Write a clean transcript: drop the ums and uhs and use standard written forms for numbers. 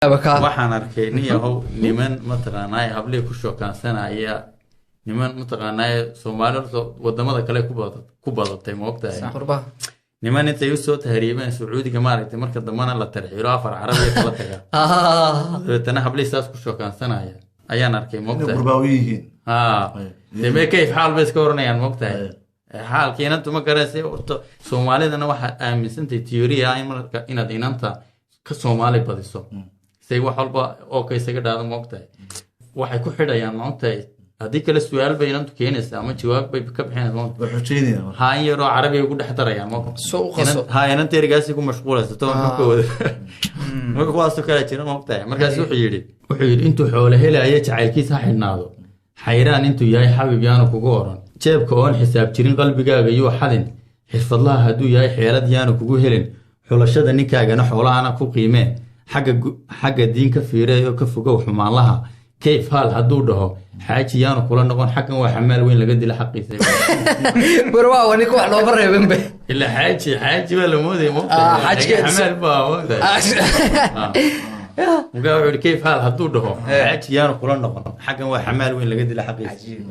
waxaan arkay nin yahow niman mataqaanaa hablii ku shookaansanaya niman mataqaanaa Soomaaliyeed wadamada kale ku badatay ma ogtahay niman intay u soo tahriibeen Sacuudiga maaragtay marka dambana la tarxiilo afar Carabiya kala taga dadana hablii saas ku shookaansanaya ayaan arkay ma ogtahay qurbaawiyihiin deme kayf xaal bay iska waranayaan ma ogtahay xaalkiina tuma garaysay Soomaalidana waxa aaminsantay theory in marka inaad inanta ka Soomaali badiso say wax walba oo ka isaga dhaado ma ogtahay waxay ku xidhayaan ma ogtahay hadii kala su'aal bay inantu keenaysaa ama jawaab bay ka bixinaysaa wuxuu jeedinaa haa yaro Carabi ugu dhex darayaan ma haa inanta erigaasi ku mashquulaysa toon marka wada marka waas kala jiran ma ogtahay markaas wuxuu yiri intuu xoolo helaya jacaylkiisa xidhnaado xayraan intuu yahay xabib yaanu kugu oran jeebka oon xisaab jirin qalbigaaga iyo xadin xirfadlaha haduu yahay xeelad yaanu kugu helin xulashada ninkaagana xoolaana ku qiimeen xagga diinka fiireeyo ka fogow xumaanlaha كيف حال هدوده حاجي يانو كلنا نقول حكم وحمال وين لقد له حقي بروا ونيك واحد اوفر يبن الا حاجي ولا مودي مو حاجي حمال با وقال كيف حال هدوده حاجي يانو كلنا نقول حكم وحمال وين لقد له حقي عجيب